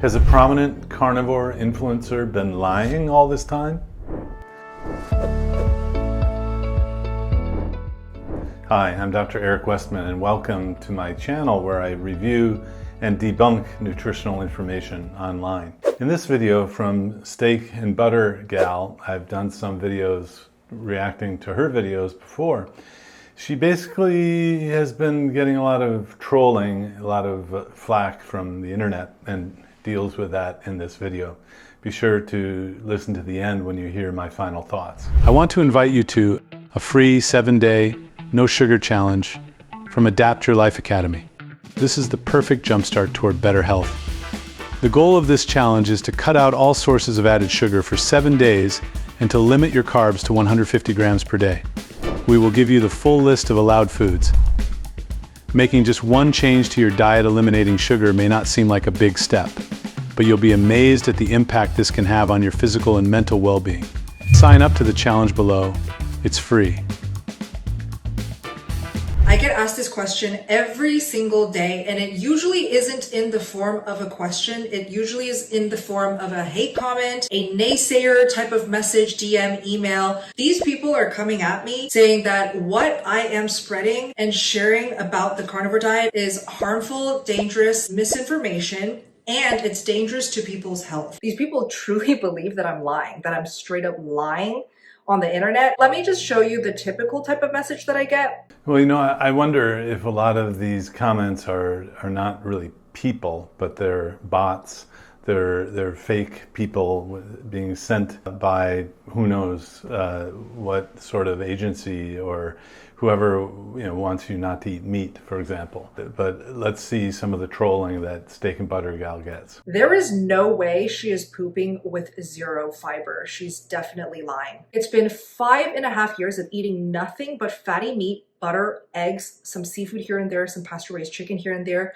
Has a prominent carnivore influencer been lying all this time? Hi, I'm Dr. Eric Westman, and welcome to my channel where I review and debunk nutritional information online. In this video from Steak and Butter Gal, I've done some videos reacting to her videos before. She basically has been getting a lot of trolling, a lot of flack from the internet, and deals with that in this video. Be sure to listen to the end when you hear my final thoughts. I want to invite you to a free 7-day, no sugar challenge from Adapt Your Life Academy. This is the perfect jumpstart toward better health. The goal of this challenge is to cut out all sources of added sugar for 7 days and to limit your carbs to 150 grams per day. We will give you the full list of allowed foods. Making just one change to your diet eliminating sugar may not seem like a big step, but you'll be amazed at the impact this can have on your physical and mental well-being. Sign up to the challenge below. It's free. I get asked this question every single day, and it usually isn't in the form of a question. It usually is in the form of a hate comment, a naysayer type of message, DM, email. These people are coming at me saying that what I am spreading and sharing about the carnivore diet is harmful, dangerous, misinformation, and it's dangerous to people's health. These people truly believe that I'm lying, that I'm straight up lying on the internet. Let me just show you the typical type of message that I get. Well, you know, I wonder if a lot of these comments are not really people, but they're bots. They're fake people being sent by who knows what sort of agency or whoever wants you not to eat meat, for example. But let's see some of the trolling that Steak and Butter Gal gets. There is no way she is pooping with zero fiber. She's definitely lying. It's been 5.5 years of eating nothing but fatty meat, butter, eggs, some seafood here and there, some pasture-raised chicken here and there.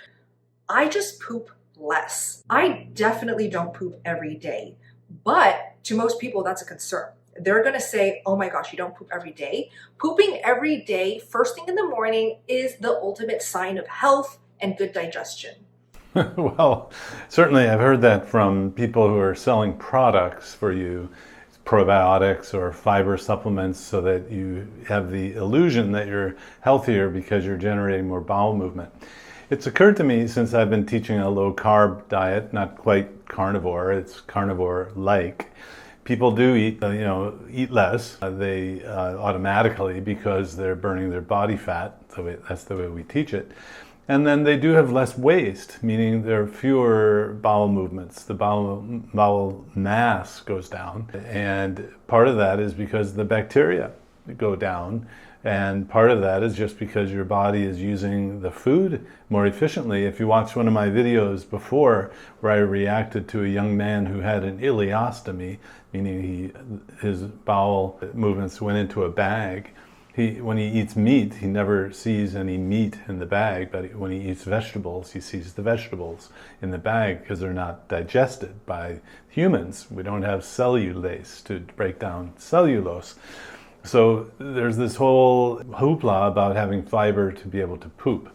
I just poop less. I definitely don't poop every day, but to most people, that's a concern. They're gonna say, oh my gosh, you don't poop every day. Pooping every day, first thing in the morning, is the ultimate sign of health and good digestion. Well, certainly I've heard that from people who are selling products for you, probiotics or fiber supplements, so that you have the illusion that you're healthier because you're generating more bowel movement. It's occurred to me since I've been teaching a low-carb diet, not quite carnivore, it's carnivore-like. People do eat less. They automatically, because they're burning their body fat. So that's the way we teach it. And then they do have less waste, meaning there are fewer bowel movements. The bowel mass goes down. And part of that is because the bacteria go down. And part of that is just because your body is using the food more efficiently. If you watched one of my videos before where I reacted to a young man who had an ileostomy, meaning his bowel movements went into a bag. When he eats meat, he never sees any meat in the bag, but when he eats vegetables, he sees the vegetables in the bag because they're not digested by humans. We don't have cellulase to break down cellulose. So there's this whole hoopla about having fiber to be able to poop.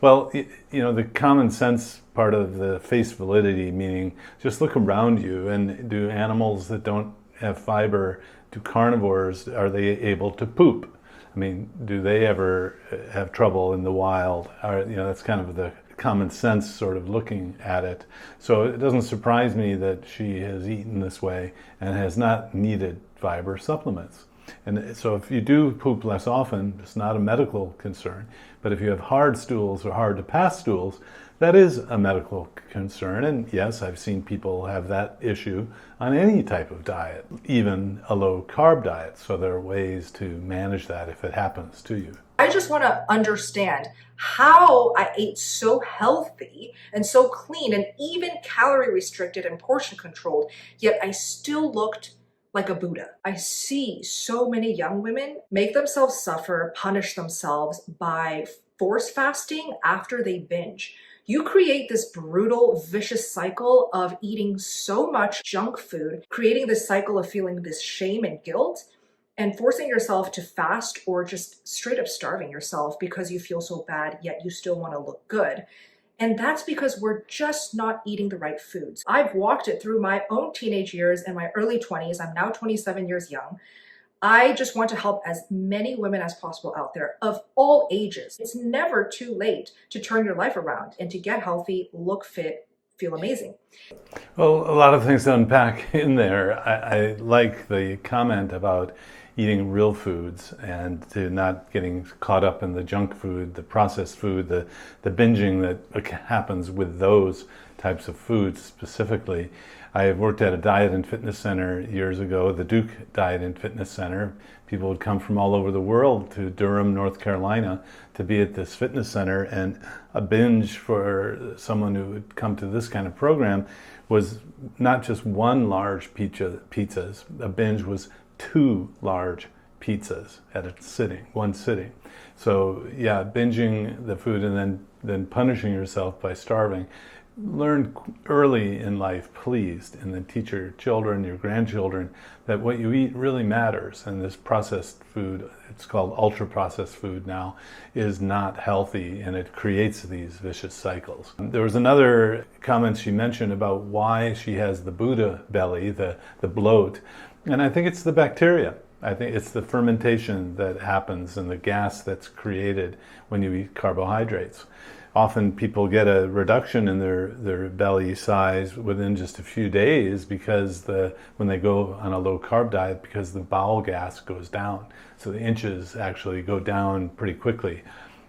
Well, the common sense part of the face validity, meaning just look around you, and do animals that don't have fiber, do carnivores, are they able to poop? I mean, do they ever have trouble in the wild? That's kind of the common sense sort of looking at it. So it doesn't surprise me that she has eaten this way and has not needed fiber supplements. And so if you do poop less often, it's not a medical concern. But if you have hard stools or hard to pass stools, that is a medical concern. And yes, I've seen people have that issue on any type of diet, even a low-carb diet. So there are ways to manage that if it happens to you. I just want to understand how I ate so healthy and so clean and even calorie restricted and portion controlled, yet I still looked like a Buddha. I see so many young women make themselves suffer, punish themselves by force fasting after they binge. You create this brutal, vicious cycle of eating so much junk food, creating this cycle of feeling this shame and guilt, and forcing yourself to fast or just straight up starving yourself because you feel so bad, yet you still want to look good. And that's because we're just not eating the right foods. I've walked it through my own teenage years and my early 20s. I'm now 27 years young. I just want to help as many women as possible out there of all ages. It's never too late to turn your life around and to get healthy, look fit, feel amazing. Well, a lot of things to unpack in there. I like the comment about eating real foods and to not getting caught up in the junk food, the processed food, the binging that happens with those types of foods specifically. I worked at a diet and fitness center years ago, the Duke Diet and Fitness Center. People would come from all over the world to Durham, North Carolina to be at this fitness center, and a binge for someone who would come to this kind of program was not just one large pizzas. A binge was 2 large pizzas at one sitting. So yeah, binging the food and then punishing yourself by starving. Learn early in life, please, and then teach your children, your grandchildren, that what you eat really matters. And this processed food, it's called ultra-processed food now, is not healthy, and it creates these vicious cycles. There was another comment she mentioned about why she has the Buddha belly, the bloat, and I think it's the bacteria. I think it's the fermentation that happens and the gas that's created when you eat carbohydrates. Often people get a reduction in their belly size within just a few days because when they go on a low-carb diet, because the bowel gas goes down. So the inches actually go down pretty quickly.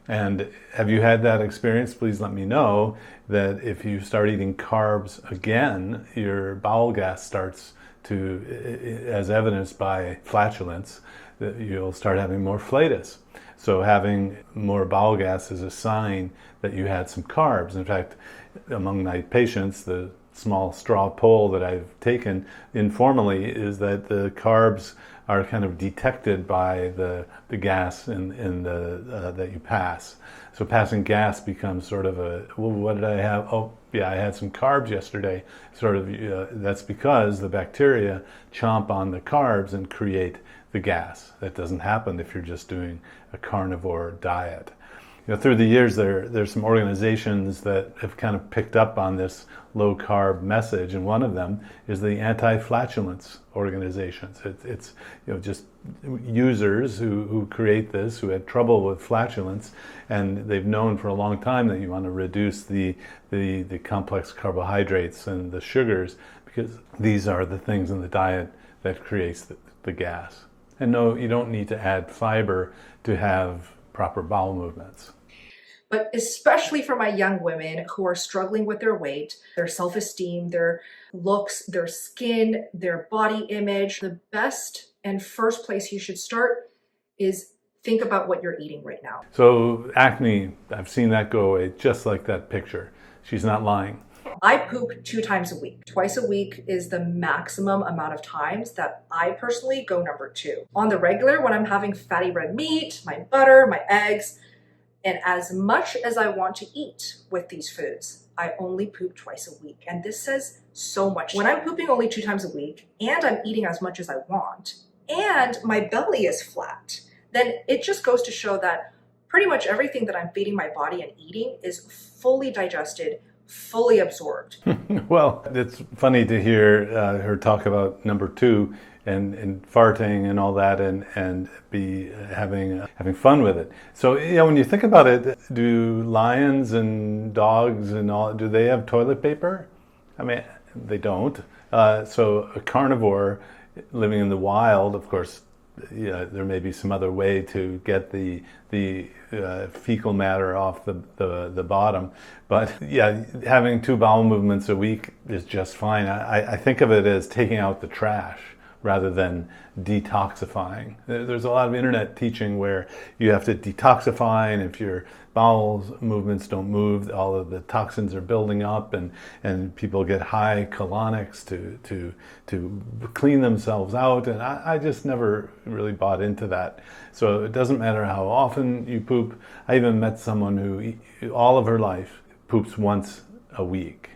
And have you had that experience? Please let me know that if you start eating carbs again, your bowel gas starts to, as evidenced by flatulence, that you'll start having more flatus. So having more bowel gas is a sign that you had some carbs. In fact, among my patients, the small straw poll that I've taken informally is that the carbs are kind of detected by the gas that you pass. So passing gas becomes sort of well, what did I have? Oh, yeah, I had some carbs yesterday. Sort of, that's because the bacteria chomp on the carbs and create the gas. That doesn't happen if you're just doing a carnivore diet. Through the years, there's some organizations that have kind of picked up on this low-carb message, and one of them is the anti-flatulence organizations. It's just users who create this, who had trouble with flatulence, and they've known for a long time that you want to reduce the complex carbohydrates and the sugars, because these are the things in the diet that creates the gas. And no, you don't need to add fiber to have proper bowel movements. But especially for my young women who are struggling with their weight, their self-esteem, their looks, their skin, their body image, the best and first place you should start is think about what you're eating right now. So acne, I've seen that go away just like that picture. She's not lying. I poop 2 times a week. Twice a week is the maximum amount of times that I personally go number 2. On the regular, when I'm having fatty red meat, my butter, my eggs, and as much as I want to eat with these foods, I only poop twice a week. And this says so much. When I'm pooping only 2 times a week and I'm eating as much as I want and my belly is flat, then it just goes to show that pretty much everything that I'm feeding my body and eating is fully digested, fully absorbed. Well, it's funny to hear her talk about number 2 and farting and all that, and be having fun with it. So when you think about it, do lions and dogs and all, do they have toilet paper? I mean, they don't. So a carnivore living in the wild, of course, there may be some other way to get the fecal matter off the bottom, but yeah, having 2 bowel movements a week is just fine. I think of it as taking out the trash rather than detoxifying. There's a lot of internet teaching where you have to detoxify, and if your bowel movements don't move, all of the toxins are building up, and people get high colonics to clean themselves out, and I just never really bought into that. So it doesn't matter how often you poop. I even met someone who all of her life poops once a week.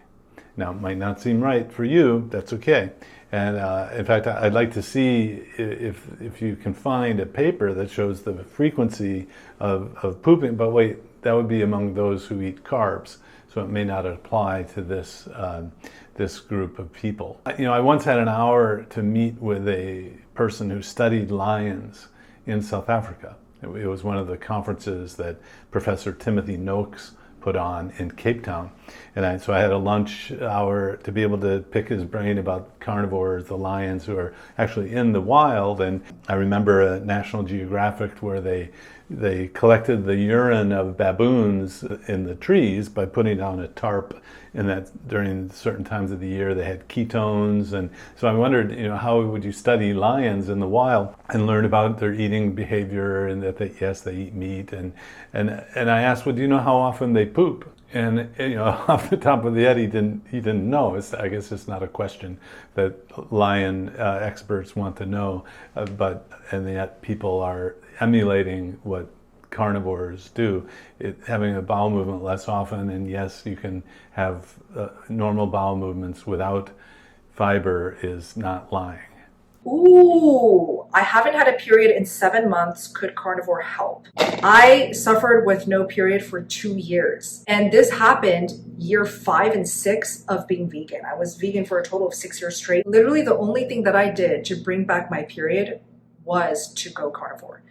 Now, it might not seem right for you, that's okay. And in fact, I'd like to see if you can find a paper that shows the frequency of pooping, but wait, that would be among those who eat carbs. so it may not apply to this group of people. I once had an hour to meet with a person who studied lions in South Africa. It was one of the conferences that Professor Timothy Noakes put on in Cape Town. And so I had a lunch hour to be able to pick his brain about carnivores, the lions who are actually in the wild. And I remember a National Geographic where they collected the urine of baboons in the trees by putting down a tarp, and that during certain times of the year they had ketones. And so I wondered, how would you study lions in the wild and learn about their eating behavior, and that yes, they eat meat. And I asked, well, do you know how often they poop? And off the top of the head, he didn't know. I guess it's not a question that lion experts want to know, and yet people are emulating what carnivores do, having a bowel movement less often. And yes, you can have normal bowel movements without fiber is not lying. Ooh, I haven't had a period in 7 months. Could carnivore help? I suffered with no period for 2 years. And this happened year 5 and 6 of being vegan. I was vegan for a total of 6 years straight. Literally the only thing that I did to bring back my period was to go carnivore.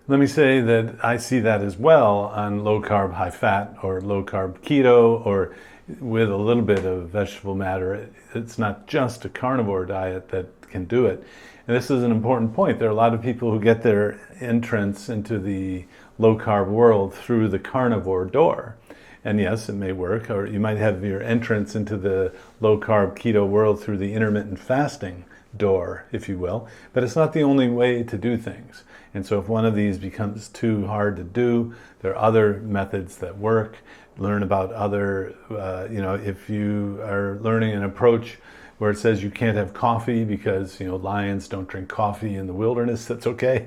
Let me say that I see that as well on low carb, high fat, or low carb keto, or with a little bit of vegetable matter. It's not just a carnivore diet that can do it. And this is an important point. There are a lot of people who get their entrance into the low carb world through the carnivore door. And yes, it may work, or you might have your entrance into the low carb keto world through the intermittent fasting door, if you will. But it's not the only way to do things. And so if one of these becomes too hard to do, there are other methods that work. Learn about other, if you are learning an approach where it says you can't have coffee because lions don't drink coffee in the wilderness, that's okay.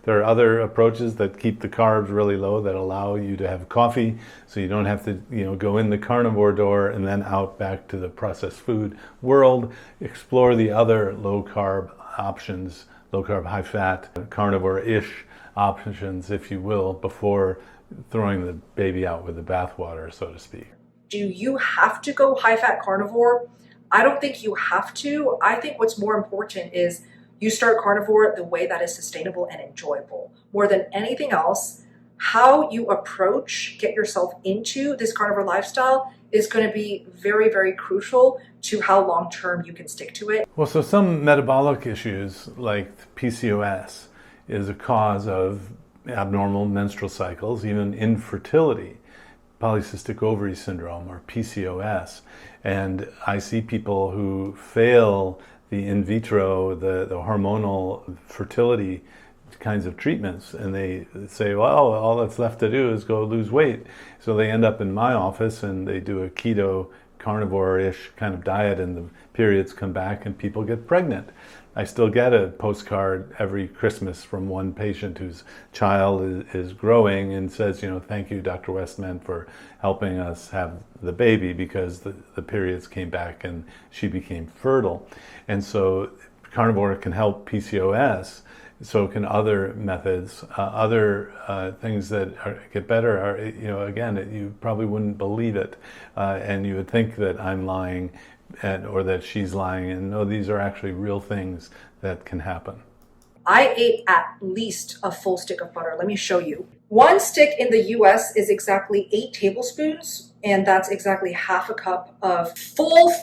There are other approaches that keep the carbs really low that allow you to have coffee, so you don't have to go in the carnivore door and then out back to the processed food world. Explore the other low carb options, low carb, high fat, carnivore-ish options, if you will, before throwing the baby out with the bathwater, so to speak. Do you have to go high fat carnivore? I don't think you have to. I think what's more important is you start carnivore the way that is sustainable and enjoyable. More than anything else, how you get yourself into this carnivore lifestyle is going to be very, very crucial to how long term you can stick to it. Well, so some metabolic issues like PCOS is a cause of abnormal menstrual cycles, even infertility, polycystic ovary syndrome, or PCOS. And I see people who fail the in vitro, the hormonal fertility kinds of treatments, and they say, well, all that's left to do is go lose weight. So they end up in my office and they do a keto, carnivore-ish kind of diet, and the periods come back and people get pregnant. I still get a postcard every Christmas from one patient whose child is growing and says, thank you, Dr. Westman, for helping us have the baby, because the periods came back and she became fertile. And so carnivore can help PCOS. So can other methods, other things that get better are, again, you probably wouldn't believe it. And you would think that I'm lying or that she's lying. And no, these are actually real things that can happen. I ate at least a full stick of butter. Let me show you. One stick in the US is exactly 8 tablespoons, and that's exactly half a cup of full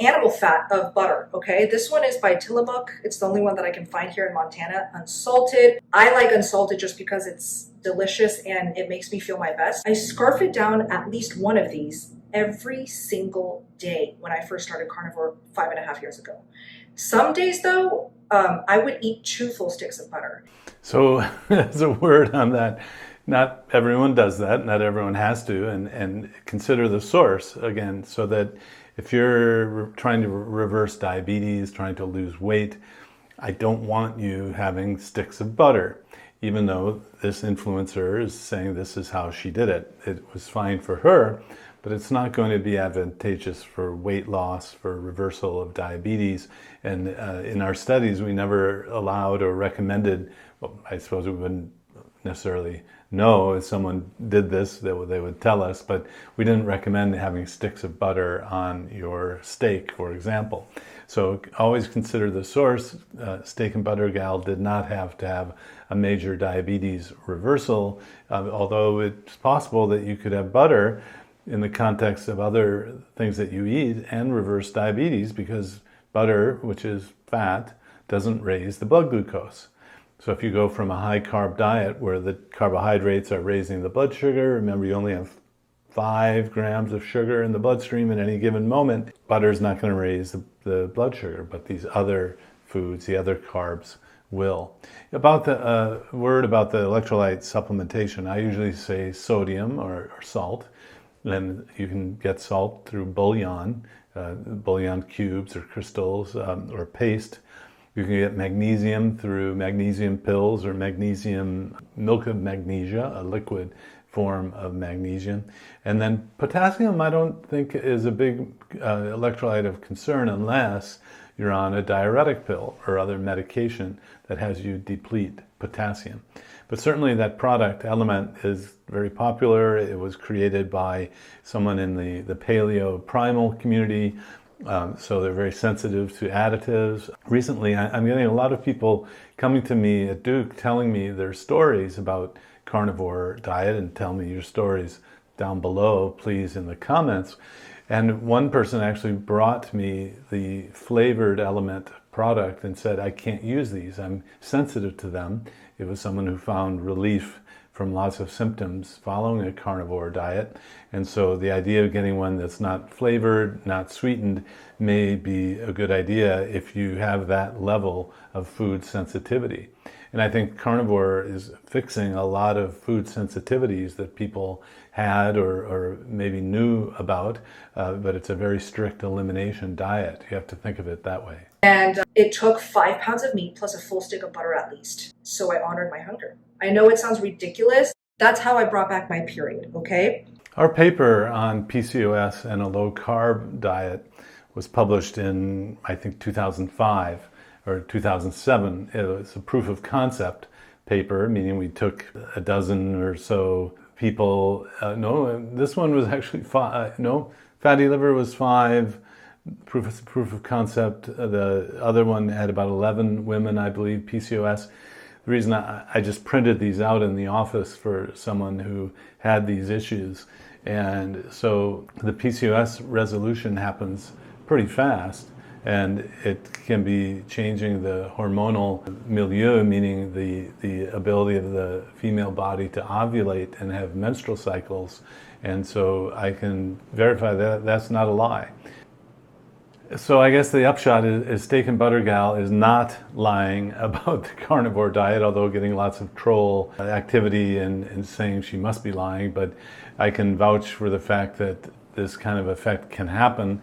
animal fat of butter, okay? This one is by Tillamook. It's the only one that I can find here in Montana, unsalted. I like unsalted just because it's delicious and it makes me feel my best. I scarf it down at least one of these every single day when I first started carnivore 5.5 years ago. Some days though, I would eat 2 full sticks of butter. So as a word on that, not everyone does that, not everyone has to, and consider the source again, so that if you're trying to reverse diabetes, trying to lose weight, I don't want you having sticks of butter, even though this influencer is saying this is how she did it. It was fine for her, but it's not going to be advantageous for weight loss, for reversal of diabetes. And in our studies, we never allowed or recommended, well, I suppose we wouldn't necessarily know. If someone did this, they would tell us, but we didn't recommend having sticks of butter on your steak, for example. So always consider the source. Steak and Butter Gal did not have to have a major diabetes reversal, although it's possible that you could have butter in the context of other things that you eat and reverse diabetes, because butter, which is fat, doesn't raise the blood glucose. So if you go from a high carb diet where the carbohydrates are raising the blood sugar, remember you only have 5 grams of sugar in the bloodstream at any given moment, butter is not going to raise the blood sugar, but these other foods, the other carbs, will. About the word about the electrolyte supplementation, I usually say sodium or salt. Then you can get salt through bouillon, bouillon cubes or crystals or paste. You can get magnesium through magnesium pills or magnesium, milk of magnesia, a liquid form of magnesium. And then potassium, I don't think is a big electrolyte of concern unless you're on a diuretic pill or other medication that has you deplete potassium. But certainly that product, Element, is very popular. It was created by someone in the paleo primal community, so they're very sensitive to additives. Recently, I'm getting a lot of people coming to me at Duke telling me their stories about carnivore diet, and tell me your stories down below, please, in the comments. And one person actually brought me the flavored Element product and said, I can't use these, I'm sensitive to them. It was someone who found relief from lots of symptoms following a carnivore diet. And so the idea of getting one that's not flavored, not sweetened, may be a good idea if you have that level of food sensitivity. And I think carnivore is fixing a lot of food sensitivities that people had or maybe knew about, but it's a very strict elimination diet. You have to think of it that way. And it took 5 pounds of meat plus a full stick of butter at least. So I honored my hunger. I know it sounds ridiculous. That's how I brought back my period, okay? Our paper on PCOS and a low-carb diet was published in, I think, 2005 or 2007. It was a proof of concept paper, meaning we took a dozen or so people. No, this one was actually 5. No, fatty liver was 5. Proof of concept. The other one had about 11 women, I believe, PCOS. The reason I just printed these out in the office for someone who had these issues. And so the PCOS resolution happens pretty fast, and it can be changing the hormonal milieu, meaning the ability of the female body to ovulate and have menstrual cycles. And so I can verify that that's not a lie. So I guess the upshot is Steak and Butter Gal is not lying about the carnivore diet, although getting lots of troll activity and saying she must be lying. But I can vouch for the fact that this kind of effect can happen.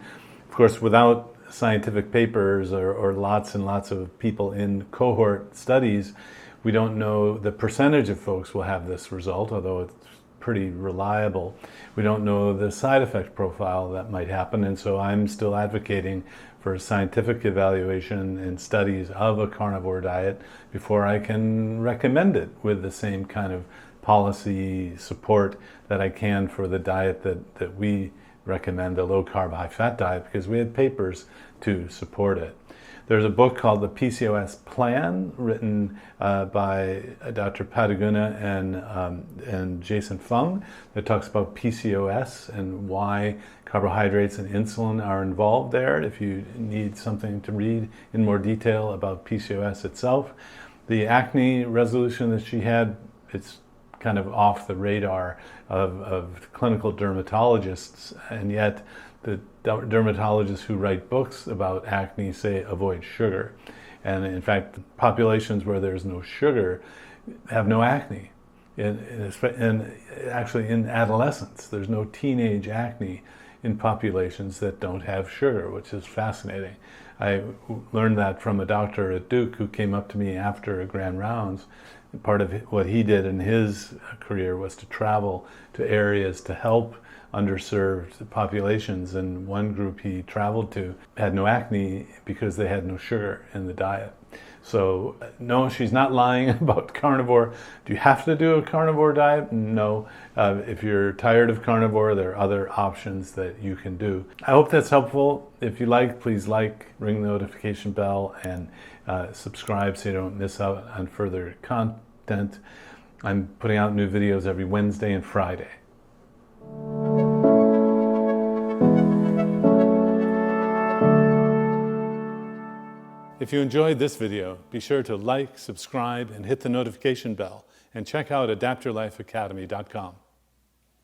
Of course, without scientific papers or lots and lots of people in cohort studies, we don't know the percentage of folks will have this result, although it's pretty reliable. We don't know the side effect profile that might happen, and so I'm still advocating for scientific evaluation and studies of a carnivore diet before I can recommend it with the same kind of policy support that I can for the diet that we recommend, the low-carb, high-fat diet, because we had papers to support it. There's a book called The PCOS Plan, written by Dr. Padaguna and Jason Fung, that talks about PCOS and why carbohydrates and insulin are involved there, if you need something to read in more detail about PCOS itself. The acne resolution that she had, it's kind of off the radar of clinical dermatologists, and yet the dermatologists who write books about acne say avoid sugar. And in fact, populations where there's no sugar have no acne. And actually in adolescence, there's no teenage acne in populations that don't have sugar, which is fascinating. I learned that from a doctor at Duke who came up to me after a grand rounds. Part of what he did in his career was to travel to areas to help underserved populations, and one group he traveled to had no acne because they had no sugar in the diet. So no, she's not lying about carnivore. Do you have to do a carnivore diet? No. If you're tired of carnivore, there are other options that you can do. I hope that's helpful. If you like, please like, ring the notification bell, and subscribe so you don't miss out on further content. I'm putting out new videos every Wednesday and Friday. If you enjoyed this video, be sure to like, subscribe, and hit the notification bell, and check out adaptyourlifeacademy.com.